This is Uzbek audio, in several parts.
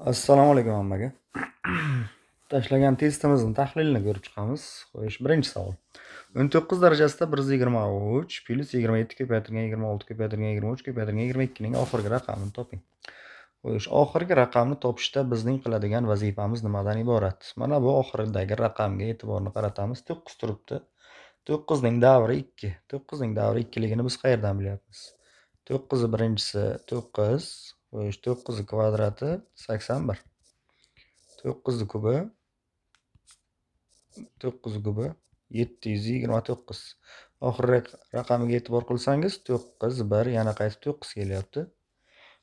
Assalomu alaykum hammaga. Tashlagan testimizni tahlilini ko'rib chiqamiz. Xo'sh, birinchi savol. 19 darajasida 123 plus 27 ko'paytirgan 26 ko'paytirgan 23 ko'paytirgan 22 ning oxirgi raqamini toping. Xo'sh, oxirgi raqamni topishda bizning qiladigan vazifamiz nimadan iborat? Mana bu oxiridagi raqamga e'tiborni qaratamiz. 9 turibdi. 9 ning davri 2. 9 ning davri 2 ligini biz qayerdan bilyapmiz? 9 birinchisi 9. Xo'sh, 9 kvadrati 81. 9 kubi 9 kubi 729. Oxirgi raqamiga e'tibor qilsangiz 9 1 yana qaytib 9 kelyapti.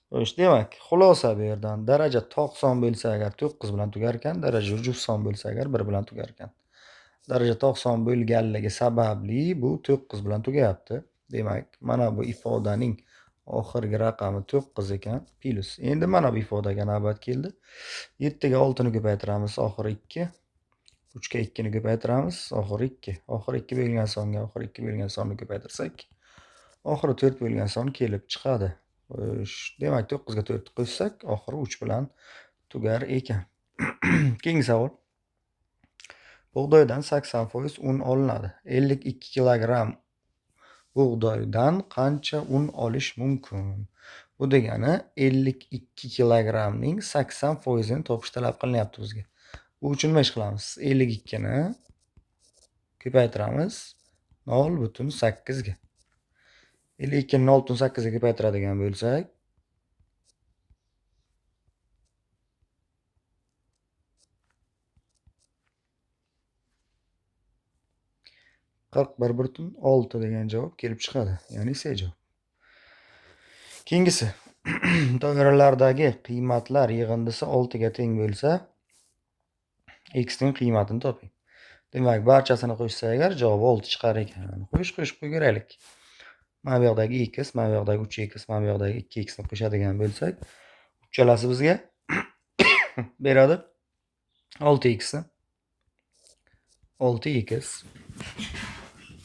Xo'sh, demak, xulosa bu yerdan daraja tog' son bo'lsa agar 9 bilan tugar ekan, daraja juf son bo'lsa agar 1 bilan tugar ekan. Daraja tog' son bo'lganligi sababli bu 9 bilan tugayapti. Demak, mana bu ifodaning oxirgi raqami 9 ekan, plus. Endi mana bu ifodaga navbat keldi. 7 ga 6 ni ko'paytiramiz, oxiri 2. 3 ga 2 ni ko'paytiramiz, oxiri 2. Oxiri 2 bo'lgan songa oxiri 2 bo'lgan sonni ko'paytirsak, oxiri 4 bo'lgan son kelib chiqadi. Xo'sh, demak 9 ga 4 qo'shsak, oxiri 3 bilan tugar ekan. Keyingi savol. Bug'doydan 80% un olinadi. 52 kilogramm bug'doydan qancha un olish mumkin? Bu degani 52 kilogrammning 80% ni topish talab qilinyapti bizga. Bu uchun nima ish qilamiz? 52 ni ko'paytiramiz 0,8 ga. 52 ni 0,8 ga ko'paytiradigan bo'lsak, 41,6 degan javob kelib chiqadi. Ya'ni C javob. Keyingisi. Doiralardagi qiymatlar yig'indisi 6 ga teng bo'lsa, x ning qiymatini toping. Demak, barchasini qo'shsa agar javob 6 chiqar ekan. Qo'shib qo'yaylik. Mana bu yoqdagi x, mana bu yoqdagi 3x, mana bu yoqdagi 2x ni qo'shadigan bo'lsak, uchalasi bizga beradi 6x ni. 6x.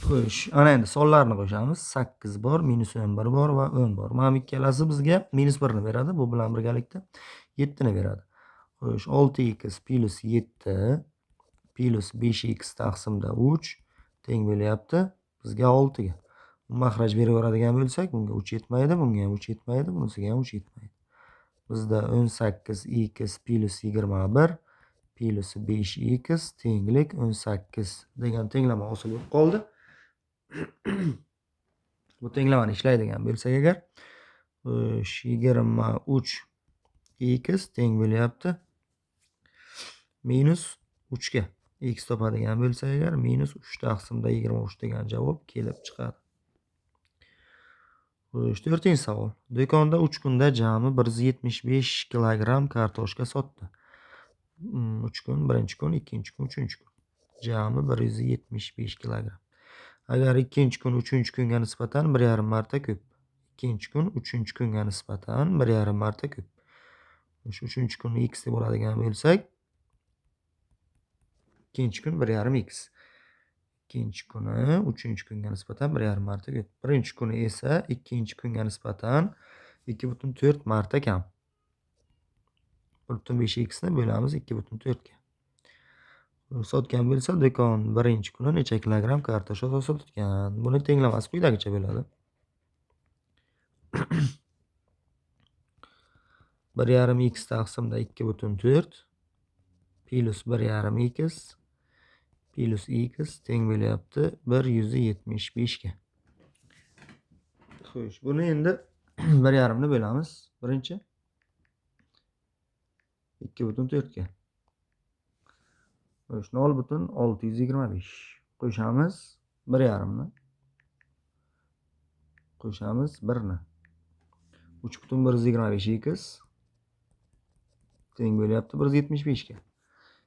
Xo'sh, ana endi sonlarni qo'shamiz. 8 bor, -11 bor va 10 bor. Mana bu ikkalasi bizga -1 ni beradi. Bu bilan birgalikda 7 ni beradi. Xo'sh, 6x plus 7 plus 5x taqsimda 3 teng bo'lyapti bizga 6 ga. Mahraj beraveradigan bo'lsak, bunga 3 yetmaydi, bunga ham 3 yetmaydi, bunisiga ham 3 yetmaydi. Bizda 18x plus 21 plus 5x tenglik 18 degan tenglama hosil bo'lib qoldi. Bu tenglamani ishlaydigan bo'lsak agar, 23x teng bo'lyapti -3 ga. X topadigan bo'lsak agar, -3 taqsimda 23 degan javob kelib chiqadi. Xo'sh, 4-savol. Do'konda 3 kunda jami 175 kilogramm kartoshka sotdi. 3 kun, 1-kun, 2-kun, 3-kun. Jami 175 kilogramm. Agar 2-kun 3-kunga nisbatan 1,5 marta ko'p. 2-kun 3-kunga nisbatan 1,5 marta ko'p. O'sha 3-kunni x deb oladigan bo'lsak, 2-kun 1,5x. 2-kuni 3-kunga nisbatan 1,5 marta ko'p. 1-kuni esa 2-kunga nisbatan 2,4 marta kam. 1,5x ni bo'lamiz 2,4 ga. Sotgan bo'lsa, do'kon 1-kuni necha kilogramm kartoshka sotgan? Buni tenglamasi quyidagicha bo'ladi. 1,5x taqsimda 2,4 plus 1,5x plus x teng bo'lyapti 175 ga. Xo'sh, buni endi 1,5 ni bo'lamiz. Birinchi 2,4 ga. Xo'sh, 0,625. Qo'shamiz 1,5 ni. Qo'shamiz 1 ni. 3,125x teng bo'lyapti 175 ga.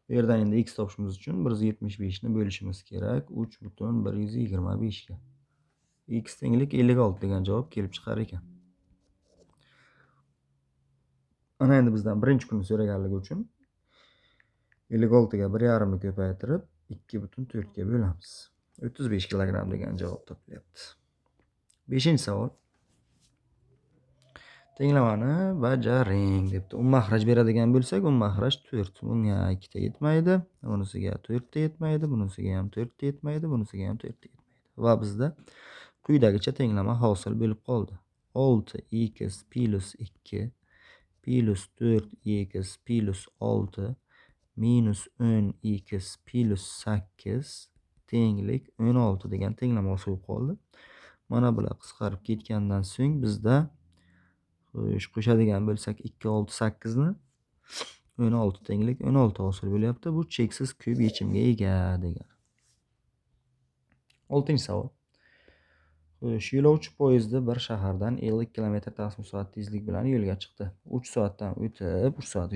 Bu yerdan endi x topishimiz uchun 175 ni bo'lishimiz kerak 3,125 ga. X tenglik 56 degan javob kelib chiqar ekan. Ana endi bizdan 1-kunni so'raganligi uchun 56 ga 1,5 ni ko'paytirib 2,4 ga bo'lamiz. 35 kilogramm degan javob topilyapti. 5-savol. Tenglamani bajaring debdi. Mahraj beradigan bo'lsak, mahraj 4. Bunga 2 ta yetmaydi, bunisiga 4 ta yetmaydi, bunisiga ham 4 ta yetmaydi, bunisiga ham 4 ta yetmaydi. Va bizda quyidagicha tenglama hosil bo'lib qoldi. 6x plus 2 plus 4x plus 6 minus 10x plus 8 tenglik 16 degan tenglama hosil bo'lib qoldi. Mana bular qisqarib ketgandan so'ng bizda qo'shadigan bo'lsak 2, 6, 8 ni 16 tenglik 16 hosil bo'lyapti. Bu cheksiz kub yechimga ega degan. 6-savol. Yo'lovchi poyezdi bir shahardan 50 km/soat tezlik bilan yo'lga chiqdi. 3 soat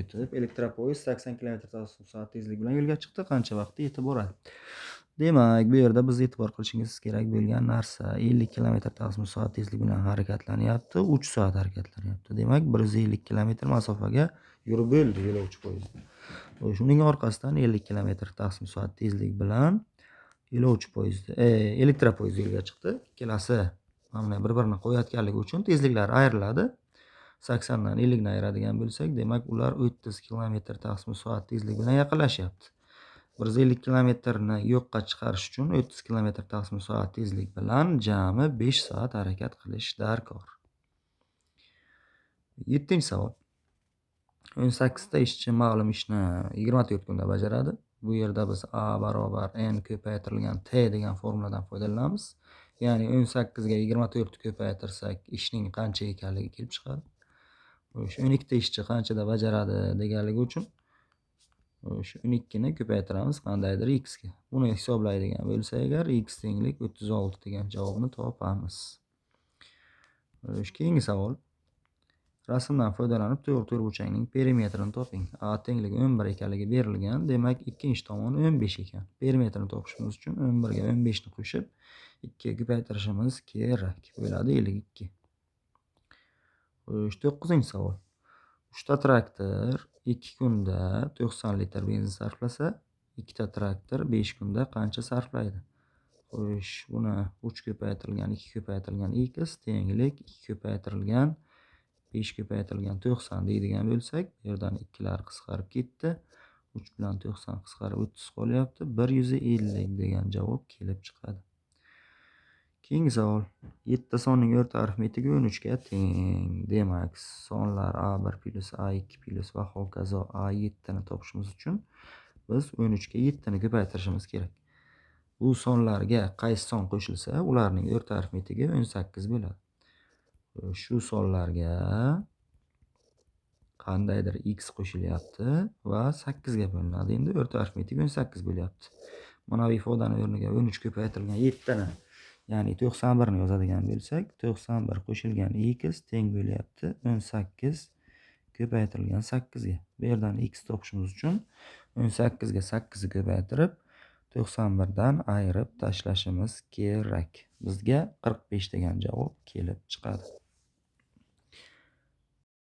o'tib, elektropoyezd 80 km/soat tezlik bilan yo'lga chiqdi. Qancha vaqtda yetib boradi? Demak, bu yerda biz e'tibor qilishingiz kerak bo'lgan narsa 50 km/soat tezlik bilan harakatlanyapti, 3 soat harakatlanyapti. Demak, 150 km masofaga yurib bo'ldi yo'lovchi poyezdi. Shuning orqasidan 50 km/soat tezlik bilan yo'lovchi poyezdi, elektropoyezd yo'lga chiqdi. Ikkalasi mana bir-birini qo'yayotganligi uchun tezliklari ayriladi. 80 dan 50 ni ayiradigan bo'lsak, demak, ular 30 km/soat tezlik bilan yaqinlashyapti. 150 kilometrni yo'qqa chiqarish uchun 30 km/soat tezlik bilan jami 5 soat harakat qilish darkor. 7-savol. 18 ta ishchi ma'lum ishni 24 kunda bajaradi. Bu yerda biz A barobar n ko'paytirilgan t degan formuladan foydalanamiz. Ya'ni 18 ga 24 ko'paytirsak ishning qancha ekanligi kelib chiqadi. O'sha 12 ta ishchi qanchada bajaradi deganligi uchun o'sha 12 ni ko'paytiramiz qandaydir x ga. Buni hisoblaydigan bo'lsa agar x tenglik 36 degan javobni topamiz. Keyingi savol. Rasmdan foydalanib to'rtburchakning perimetrini toping. A tenglik 11 ekanligi berilgan. Demak, ikkinchi tomoni 15 ekan. Perimetrini topishimiz uchun 11 ga 15 ni qo'shib 2 ga ko'paytirishimiz kerak. Bo'ladi 52. 9-savol. 3 ta traktor 2 kunda 90 litr benzin sarflasa, 2 ta traktor 5 kunda qancha sarflaydi? Buni 3 ko'paytirilgan 2 ko'paytirilgan x tenglik 2 ko'paytirilgan 5 ko'paytirilgan 90 deydigan bo'lsak, bu yerdan 2 lar qisqarib ketdi. 3 bilan 90 qisqarib 30 qolyapti. 150 degan javob kelib chiqadi. Keyingi savol. 7 ta sonning o'rta arifmetigi 13 ga teng. Demak, sonlar A1 plus A2 plus va hokazo A7 ni topishimiz uchun biz 13 ga 7 ni ko'paytirishimiz kerak. Bu sonlarga qaysi son qo'shilsa, ularning o'rta arifmetigi 18 bo'ladi. Shu sonlarga qandaydir x qo'shilyapti va 8 ga bo'linadi. Endi o'rta arifmetik 18 bo'lyapti. Mana bu ifodani o'rniga 13 ko'paytirilgan 7 ni, ya'ni 91 ni yozadigan bo'lsak, 91 qo'shilgan x teng bo'lyapti 18 ko'paytirilgan 8 ga. Bu yerdan x topishimiz uchun 18 ga 8 ni ko'paytirib 91 dan ayirib tashlashimiz kerak. Bizga 45 degan javob kelib chiqadi.